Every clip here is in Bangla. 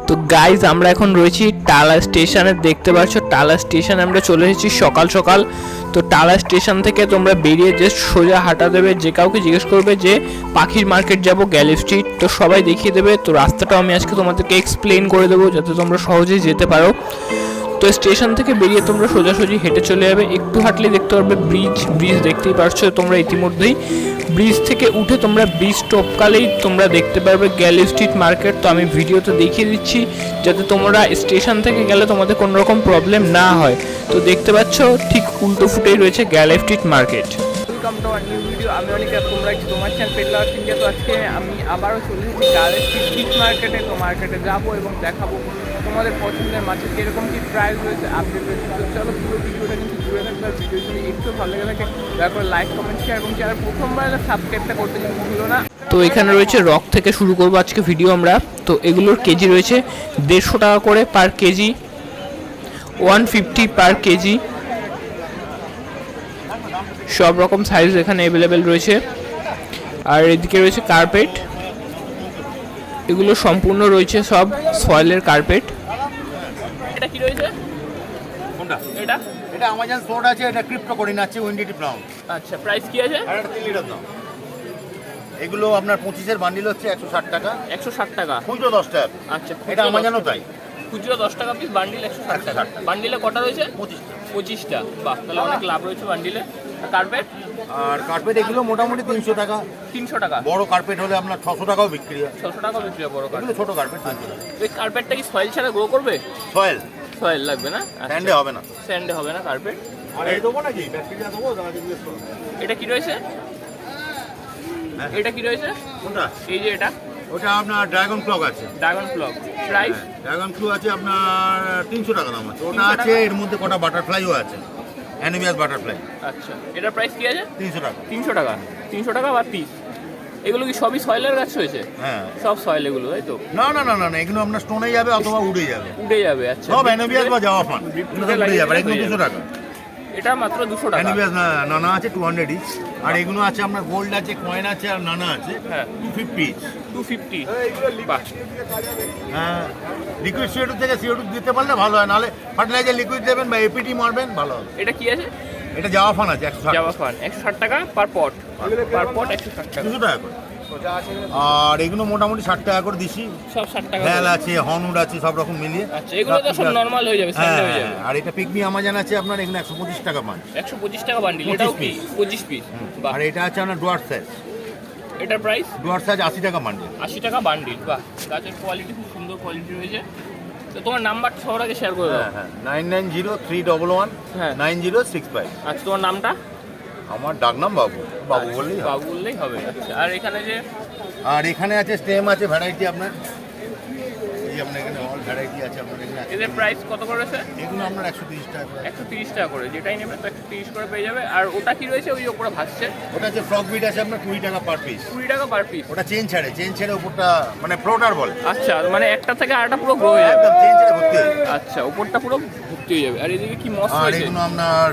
তো গাইজ আমরা এখন রয়েছি টালা স্টেশনে, দেখতে পাচ্ছ টালা স্টেশনে আমরা চলে এসেছি সকাল সকাল। তো টালা স্টেশন থেকে তোমরা বেরিয়ে জাস্ট সোজা হাঁটা দেবে, যে কাউকে জিজ্ঞেস করবে যে পাখির মার্কেট যাব গ্যালি স্ট্রিট, তো সবাই দেখিয়ে দেবে। তো রাস্তাটাও আমি আজকে তোমাদেরকে এক্সপ্লেন করে দেবো যাতে তোমরা সহজেই যেতে পারো। তো স্টেশন থেকে বেরিয়ে তোমরা সোজাসুজি হেঁটে চলে যাবে, একটু হাঁটলেই দেখতে পারবে ব্রিজ দেখতেই পারছো তোমরা ইতিমধ্যেই। ব্রিজ থেকে উঠে তোমরা ব্রিজ টপকালেই তোমরা দেখতে পারবে গ্যালি স্ট্রিট মার্কেট। তো আমি ভিডিওতে দেখিয়ে দিচ্ছি যাতে তোমরা স্টেশন থেকে গেলে তোমাদের কোনো রকম প্রবলেম না হয়। তো দেখতে পাচ্ছ ঠিক উল্টো ফুটেই রয়েছে Galiff Street market. Welcome to our new video. আমি অনেকে তোমরা তোমার চ্যানেল পেট লাভার্স ইন্ডিয়া। তো আজকে আমি আবারও চলে এসেছি গ্যালি স্ট্রিট ফিশ মার্কেটে। তো মার্কেটে যাবো এবং দেখাবো তোমাদের পছন্দের মাছের কীরকম কী প্রাইস রয়েছে, আপডেট রয়েছে। তো চলো পুরো ভিডিওটা কিন্তু জুড়ে থাকবে। আর ভিডিও যদি একটু ভালো লেগে থাকে দয়া করে লাইক কমেন্ট শেয়ার এবং চ্যানেল প্রথমবার সাবস্ক্রাইবটা করতে কিন্তু ভুলো না। তো এখানে রয়েছে রক থেকে শুরু করবো আজকে ভিডিও আমরা। তো এগুলোর কেজি রয়েছে 150 টাকা করে পার কেজি, 150 পার কেজি। সব রকম সাইজ এখানে অ্যাভেলেবেল রয়েছে। আর এদিকে রয়েছে কার্পেট, এগুলো সম্পূর্ণ রয়েছে সব সয়েলের কার্পেট। এটা কি রয়েছে? কোনটা? এটা এটা আমাজন সোড আছে, এটা ক্রিপ্টো করে আছে উইন্ডি ব্রাউন। আচ্ছা, প্রাইস কি আছে? আর এটা 3 লিটার দাম। এগুলো আপনার 25 বান্ডিল হচ্ছে 160 টাকা, 160 টাকা। খুচরো 10 টাকা। আচ্ছা, এটা আমাজনও তাই, খুচরো 10 টাকা পিস, বান্ডিল 160 টাকা। বান্ডিলে কটা রয়েছে? 25টা। বাহ, তাহলে অনেক লাভ রয়েছে বান্ডিলে। কার্পেট? আর কার্পেট এগুলো মোটামুটি 300 টাকা। 300 টাকা। বড় কার্পেট হলে আপনার 600 টাকাও বিক্রি হয়। 600 টাকা বিক্রি হয় বড় এগুলো কার্পেট। ছোট কার্পেট 300 টাকা। এই কার্পেটটা কি সয়েল ছাড়া গ্রো করবে? সয়েল সয়েল লাগবে না, স্যান্ডে হবে না। স্যান্ডে হবে না কার্পেট। আর এই দেবো নাকি ব্যাকটেরিয়া দেবো দাদা জিজ্ঞেস করো। এটা কি রয়েছে? হ্যাঁ। এটা কি রয়েছে? কোনটা? এই যে এটা ওটা আপনার ড্রাগন ক্লক আছে। Dragon vlog. Price? Dragon flu আছে আপনার 300 টাকা দাম আছে। ওটা 300 আছে, টাকা? এর মধ্যে কটা বাটারফ্লাইও আছে, অ্যানিমিয়াস বাটারফ্লাই। আচ্ছা, এটার প্রাইস কি আছে? 300 টাকা। 300 টাকা। 300 টাকা বা পিস। এগুলো কি সবই সয়েলের গাছ হয়েছে? হ্যাঁ। সব সয়েল এগুলো, তাই তো? না না না না না, এগুলো আপনার স্টোনে যাবে অথবা উড়ে যাবে। উড়ে যাবে। আচ্ছা, সব অ্যানিমিয়াস বা জাওয়া ফান এগুলো সব উড়ে যাবে। এগুলো 200 টাকা। এটা মাত্র 200 টাকা। অ্যানিমিয়াস নানা আছে 200 ইচ। আর এগুলো আছে আপনার গোল্ড আছে, কয়েন আছে, আর নানা আছে হ্যাঁ। 250 ইচ। 250। বাহ, হ্যাঁ, লিকুইড CO2 থেকে CO2 দিতে পারলে ভালো হয়, নাহলে ফার্টিলাইজার লিকুইড দেবেন বা এপিটি মারবেন ভালো হবে। এটা কি আছে? এটা জাওয়া ফান আছে 160 জাভা ফান 160 টাকা পার পট। পার পট 160 টাকা। 200 টাকা করে। আর এগুলো মোটামুটি 60 টাকা করে দিছি। সব 60 টাকা। ভ্যাল আছে, হর্নউড আছে, সব রকম মিলিয়ে। আচ্ছা, এগুলো তো সব নরমাল হয়ে যাবে, স্ট্যান্ডার্ড হয়ে যাবে। আর এটা পিকমি আমাজন আছে আপনার, এখানে 125 টাকা পান। 125 টাকা বান্ডিল। 25 এটাও কি piece। 25 পিস? বাহ। আর এটা আছে আপনার ডুয়ার্স সাইজ। এটার প্রাইস? ডুয়ার্স সাইজ 80 টাকা বান্ডিল। 80 টাকা বান্ডিল। বাহ, গাছের কোয়ালিটি খুব সুন্দর কোয়ালিটি রয়েছে। তো তোমার নাম্বারটা সবার আগে শেয়ার করে দাও। হ্যাঁ, 990311 হ্যাঁ। 9065। আচ্ছা, তোমার নামটা? আমার ডাক নাম বাবু, বাবু বললেই হবে। বাবু বললেই হবে। আচ্ছা, আর এখানে যে আর এখানে আছে স্টেম আছে, ভ্যারাইটি আপনার এই যে আপনার এখানে অল ভ্যারাইটি আছে আপনার এখানে আছে। এদের প্রাইস কত করে রয়েছে? এগুলো আপনার 130 টাকা করে। 130 টাকা করে। যেটাই নেবে তো 130 করে পেয়ে যাবে। আর ওটা কি রয়েছে ওই উপরে ভাসছে? ওটা আছে ফ্রক বিট আছে আপনার 20 টাকা পার পিস। 20 টাকা পার পিস। ওটা চেন ছেড়ে উপরটা মানে ফ্লোটার বলে। আচ্ছা, মানে একটা থেকে আরেকটা পুরো গ্রো হয়ে যাবে। একদম চেন ছেড়ে ভর্তি হয়ে যাবে। আচ্ছা, উপরটা পুরো ভর্তি হয়ে যাবে। আর এদিকে কি মস আর রয়েছে? এগুলো আপনার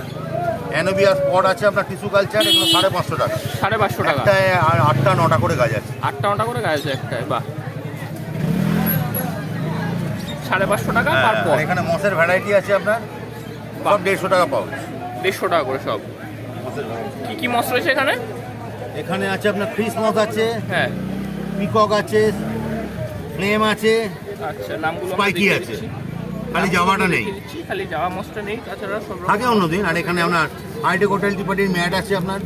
অ্যানোবিয়াস পট আছে আপনার টিস্যু কালচার, এগুলো 550 টাকা। 550 টাকা। একটায় আর 8টা 9টা করে গাছ আছে। 8টা করে গাছ আছে একটায়। বাহ, 550 টাকা পার আর পট। এখানে মসের ভ্যারাইটি আছে আপনার সব 150 টাকা পাউচ। 150 টাকা করে সব। কি কি মস রয়েছে এখানে? এখানে আছে আপনার ফিস মস আছে, হ্যাঁ। পিকক আছে, ফ্লেম আছে, আচ্ছা, নামগুলো আমরা স্পাইকি দেখিয়ে আছে। দিচ্ছি। খালি জামাটা নেই, দেখিয়ে দিচ্ছি, খালি জাভা মসটা নেই, তাছাড়া সব রকম থাকে অন্যদিন। আর এখানে আপনার হাইটেক হোটেল টিপাটির ম্যাট আছে আপনার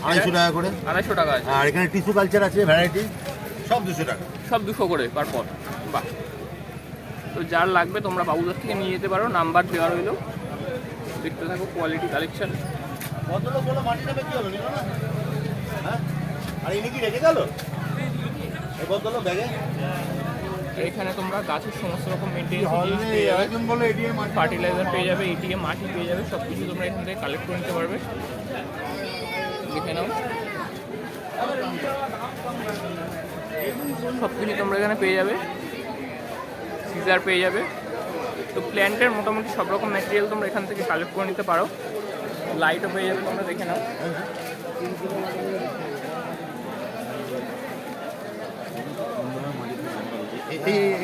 250 টাকা করে। 250 টাকা আছে। আর এখানে টিস্যু কালচার আছে ভ্যারাইটি, সব 200 টাকা। সব 200 করে পার পট। বাহ, তো যার লাগবে তোমরা বাবুদার থেকে নিয়ে যেতে পারো, নাম্বার দেওয়া রইলো। দেখতে থাকো কোয়ালিটি কালেকশন। কতগুলো বলো মাটি নেবে কি হলো, নিল না? হ্যাঁ, আর ইনি কি রেখে গেল এই কতগুলো ব্যাগে? এখানে তোমরা গাছের সমস্ত রকম হল মেনটেন্স নেই, পেয়ে যাবে, একজন বলে এটিএম মাটি। ফার্টিলাইজার পেয়ে যাবে, এটিএম মাটি পেয়ে যাবে, সব কিছু তোমরা এখান থেকে কালেক্ট করে নিতে পারবে। দেখে নাও, সব কিছু তোমরা এখানে পেয়ে যাবে। সিজার পেয়ে যাবে। তো প্ল্যান্টের মোটামুটি সব রকম ম্যাটেরিয়াল তোমরা এখান থেকে কালেক্ট করে নিতে পারো। লাইটও পেয়ে যাবে, তোমরা দেখে নাও।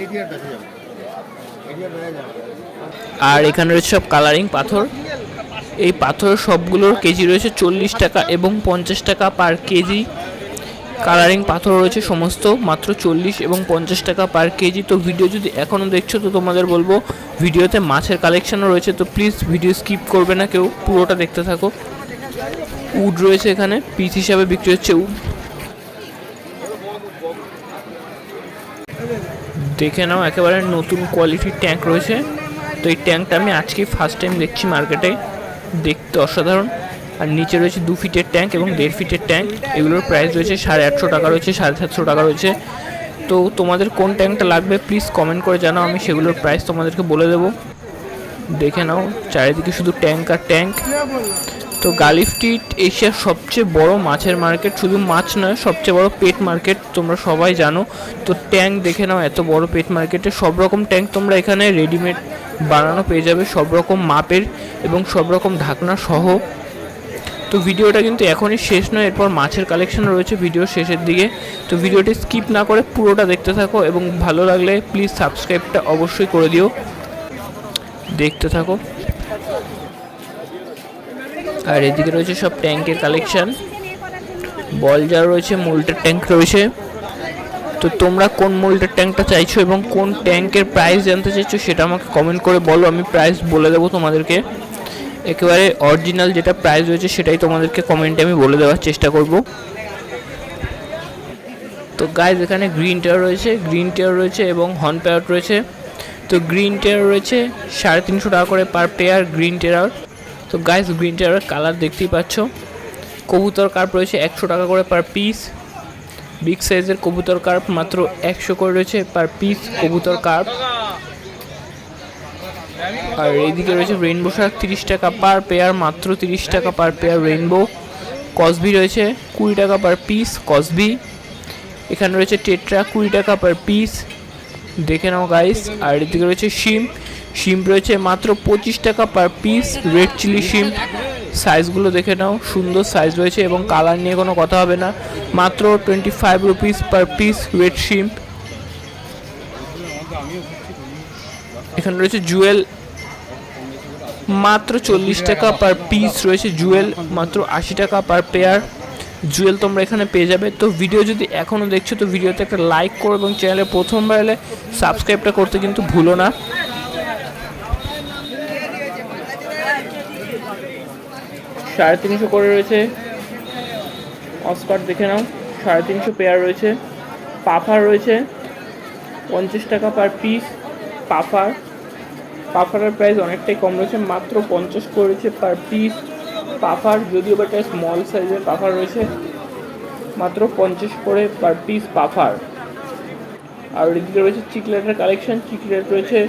এরিয়ার কাছে যাবে, এরিয়ার বেড়ে যাবে। আর এখানে রয়েছে সব কালারিং পাথর। এই পাথরের সবগুলোর কেজি রয়েছে 40 টাকা এবং 50 টাকা পার কেজি। কালারিং পাথর রয়েছে সমস্ত মাত্র 40 এবং 50 টাকা পার কেজি। তো ভিডিও যদি এখনও দেখছো তো তোমাদের বলবো ভিডিওতে মাছের কালেকশনও রয়েছে, তো প্লিজ ভিডিও স্কিপ করবে না কেউ, পুরোটা দেখতে থাকো। উড রয়েছে এখানে, পিস হিসাবে বিক্রি হচ্ছে উড। দেখে নাও একেবারে নতুন কোয়ালিটির ট্যাঙ্ক রয়েছে। তো এই ট্যাঙ্কটা আমি আজকেই ফার্স্ট টাইম দেখছি মার্কেটে, দেখতে অসাধারণ। আর নিচে রয়েছে 2 ফিটের ট্যাঙ্ক এবং 1.5 ফিটের ট্যাঙ্ক। এগুলোর প্রাইস রয়েছে 850 টাকা রয়েছে, 750 টাকা রয়েছে। তো তোমাদের কোন ট্যাঙ্কটা লাগবে প্লিজ কমেন্ট করে জানাও, আমি সেগুলোর প্রাইস তোমাদেরকে বলে দেবো। দেখে নাও চারিদিকে শুধু ট্যাঙ্ক আর ট্যাঙ্ক। তো গালিফ স্ট্রিট এশিয়ার সবচেয়ে বড় মাছের মার্কেট, শুধু মাছ নয় সবচেয়ে বড় পেট মার্কেট, তোমরা সবাই জানো। তো ট্যাঙ্ক দেখে নাও, এত বড় পেট মার্কেটে সব রকম ট্যাঙ্ক তোমরা এখানে রেডিমেড বানানো পেয়ে যাবে, সব রকম মাপের এবং সব রকম ঢাকনা সহ। তো ভিডিওটা কিন্তু এখনই শেষ নয়, এরপর মাছের কালেকশন রয়েছে ভিডিও শেষের দিকে। তো ভিডিওটি স্কিপ না করে পুরোটা দেখতে থাকো এবং ভালো লাগলে প্লিজ সাবস্ক্রাইবটা অবশ্যই করে দিও। দেখতে থাকো। আর এদিকে রয়েছে সব ট্যাঙ্কের কালেকশন, বল জার রয়েছে, মোল্টের ট্যাঙ্ক রয়েছে। তো তোমরা কোন মোল্টের ট্যাঙ্কটা চাইছো এবং কোন ট্যাঙ্কের প্রাইস জানতে চাইছো সেটা আমাকে কমেন্ট করে বলো, আমি প্রাইস বলে দেবো তোমাদেরকে। একেবারে অরিজিনাল যেটা প্রাইস রয়েছে সেটাই তোমাদেরকে কমেন্টে আমি বলে দেওয়ার চেষ্টা করব। তো গাইজ এখানে গ্রিন টেয়ার রয়েছে এবং হর্ন প্যারট রয়েছে। তো গ্রিন টেয়ার রয়েছে 350 টাকা করে পার পেয়ার গ্রিন টেয়ার। তো গাইজ গ্রিন টেয়ারের কালার দেখতেই পাচ্ছ। কবুতর কার্প রয়েছে 100 টাকা করে পার পিস। বিগ সাইজের কবুতর কার্প মাত্র 100 করে রয়েছে পার পিস কবুতর কার্প। আর এইদিকে রয়েছে রেইনবো শার্ক 30 টাকা পার পেয়ার, মাত্র 30 টাকা পার পেয়ার রেইনবো। কসবি রয়েছে 20 টাকা পার পিস কসবি। এখানে রয়েছে টেট্রা 20 টাকা পার পিস, দেখে নাও গাইস। আর এদিকে রয়েছে শিম্প রয়েছে মাত্র 25 টাকা পার পিস, রেড চিলি শিম্প। সাইজগুলো দেখে নাও, সুন্দর সাইজ রয়েছে এবং কালার নিয়ে কোনো কথা হবে না, মাত্র 25 রুপিস পার পিস রেড শিম্প। এখানে রয়েছে জুয়েল, মাত্র 40 টাকা পার পিস রয়েছে জুয়েল, মাত্র 80 টাকা পার পেয়ার জুয়েল তোমরা এখানে পেয়ে যাবে। তো ভিডিও যদি এখনও দেখছো তো ভিডিওতে একটা লাইক করো এবং চ্যানেলে প্রথমবার এলে সাবস্ক্রাইবটা করতে কিন্তু ভুলো না। সাড়ে 350 করে রয়েছে অস্কার, দেখে নাও 350 পেয়ার রয়েছে। পাফার রয়েছে 50 টাকা পার পিস পাফারের প্রাইস অনেকটাই কম রয়েছে, মাত্র 50 করেছে পার পিস পাফার। যদিও বা এটা স্মল সাইজের পাফার রয়েছে, মাত্র 50 করে পার পিস পাফার। আর এদিকে রয়েছে চিকলেটের কালেকশন, চিকলেট রয়েছে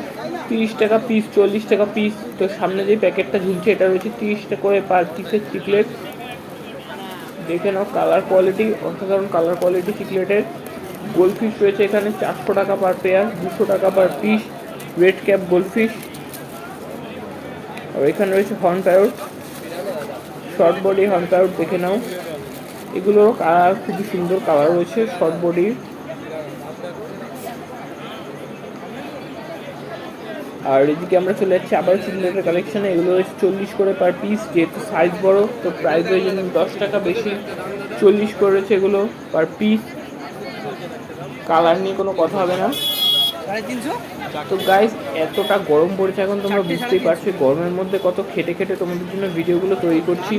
30 টাকা পিস, 40 টাকা পিস। তো সামনে যে প্যাকেটটা ঝুলছে এটা রয়েছে 30 টাকা করে পার পিসের চিকলেট। দেখে নাও কালার কোয়ালিটি, অসাধারণ কালার কোয়ালিটি চিকলেটের। গোল্ডফিশ রয়েছে এখানে 400 টাকা পার পেয়ার, 200 টাকা per piece red cap goldfish. আর এখানে রয়েছে horn parrot, short body horn parrot, দেখে নাও। এগুলোর কালার খুবই সুন্দর কালার রয়েছে শর্ট বডির। আর এদিকে আমরা চলে যাচ্ছি আবার চিকলেটের কালেকশানে, এগুলো রয়েছে 40 করে পার পিস, যেহেতু সাইজ বড় তো প্রাইস হয়ে জন্য 10 টাকা বেশি, 40 করে রয়েছে এগুলো পার পিস। কালার নিয়ে কোনো কথা হবে না। তো গাইস এতটা গরম পড়েছে এখন, তোমরা বুঝতেই পারছো গরমের মধ্যে কত খেটে খেটে তোমাদের জন্য ভিডিওগুলো তৈরি করছি।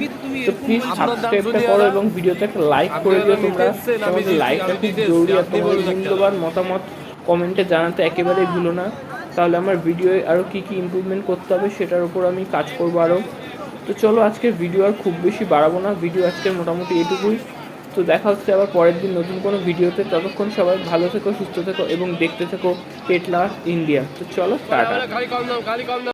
তো প্লিজ সাবস্ক্রাইবটা করো এবং ভিডিওতে একটা লাইক করে দিও তোমরা, তোমাদের লাইকটা খুব জরুরি। আর তোমাদের মূল্যবান মতামত কমেন্টে জানাতে একেবারেই ভুলো না, তাহলে আমার ভিডিওয়ে আরও কী কী ইমপ্রুভমেন্ট করতে হবে সেটার উপর আমি কাজ করবো আরও। তো চলো আজকের ভিডিও আর খুব বেশি বাড়াবো না, ভিডিও আজকের মোটামুটি এটুকুই। তো দেখা হচ্ছে আবার পরের দিন নতুন কোনো ভিডিওতে। ততক্ষণ সবাই ভালো থেকো, সুস্থ থেকো এবং দেখতে থেকো পেট লাভার ইন্ডিয়া। তো চলো টাটা।